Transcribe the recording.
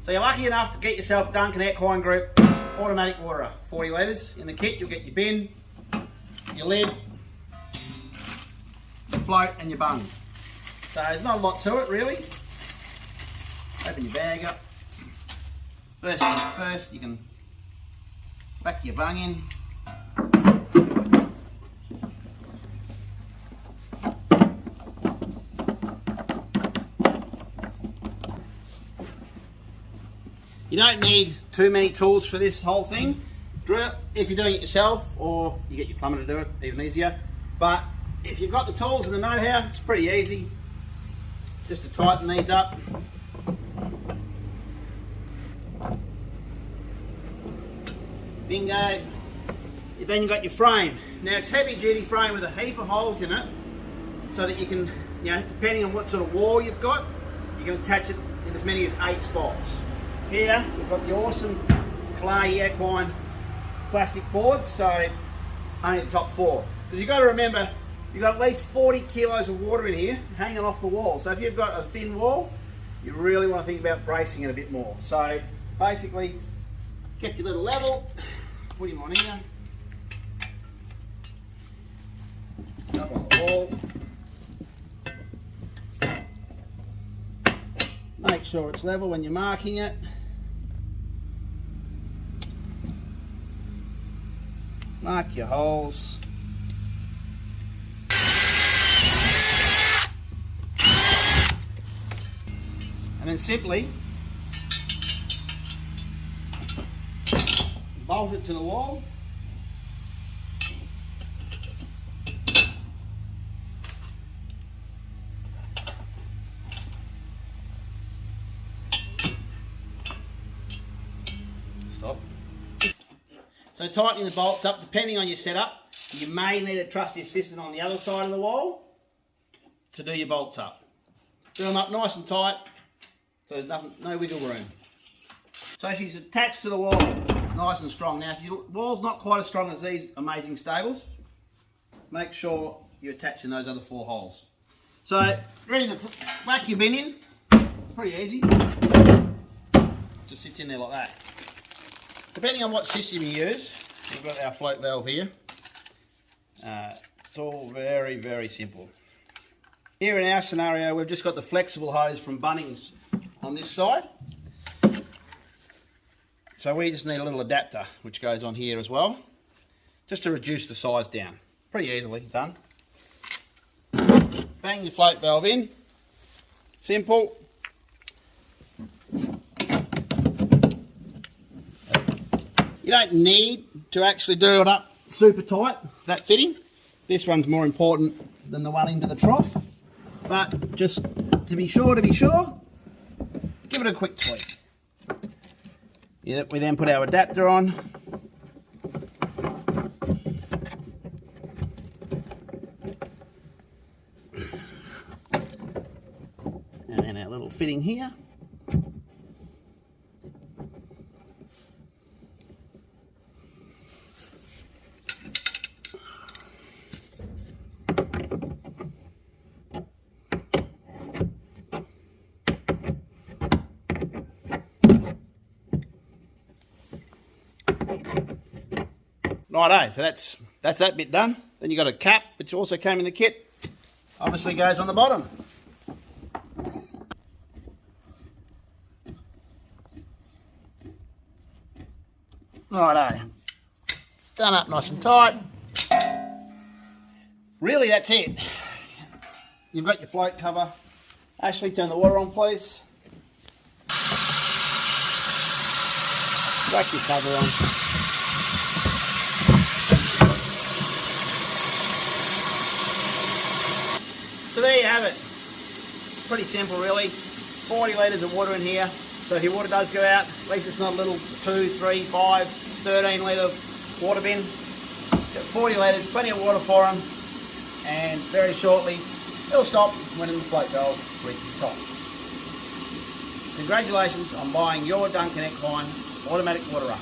So you're lucky enough to get yourself Duncan Equine Group automatic waterer, 40 litres. In the kit you'll get your bin, your lid, your float and your bung. So there's not a lot to it really. Open your bag up. First things first, you can back your bung in. You don't need too many tools for this whole thing. Drill if you're doing it yourself, or you get your plumber to do it, even easier. But if you've got the tools and the know-how, it's pretty easy. Just to tighten these up. Bingo. Then you've got your frame. Now it's heavy duty frame with a heap of holes in it, so that you can, depending on what sort of wall you've got, you can attach it in as many as 8 spots. Here we've got the awesome clay equine plastic boards, so only the top 4. Because you've got to remember, you've got at least 40 kilos of water in here hanging off the wall. So if you've got a thin wall, you really want to think about bracing it a bit more. So basically, get your little level, put him on here, up on the wall. Make sure it's level when you're marking it. Mark your holes. And then simply bolt it to the wall. Stop. So tightening the bolts up, depending on your setup, you may need a trusty assistant on the other side of the wall to do your bolts up. Do them up nice and tight, so there's no wiggle room. So she's attached to the wall, nice and strong. Now if your wall's not quite as strong as these amazing stables, make sure you're attaching those other 4 holes. So ready to whack your bin in, pretty easy. Just sits in there like that. Depending on what system you use, we've got our float valve here. It's all very, very simple. Here in our scenario, we've just got the flexible hose from Bunnings on this side. So we just need a little adapter, which goes on here as well, just to reduce the size down. Pretty easily done. Bang your float valve in. Simple. You don't need to actually do it up super tight, that fitting. This one's more important than the one into the trough. But just to be sure, give it a quick tweak. We then put our adapter on. And then our little fitting here. Righto, so that's that bit done. Then you've got a cap, which also came in the kit. Obviously goes on the bottom. Righto, done up nice and tight. Really, that's it. You've got your float cover. Ashley, turn the water on, please. Whack your cover on. So there you have it. Pretty simple really. 40 litres of water in here. So if your water does go out, at least it's not a little 2, 3, 5, 13 litre water bin. Got 40 litres, plenty of water for them. And very shortly, it'll stop when the float valve reaches the top. Congratulations on buying your Duncan Equine automatic waterer.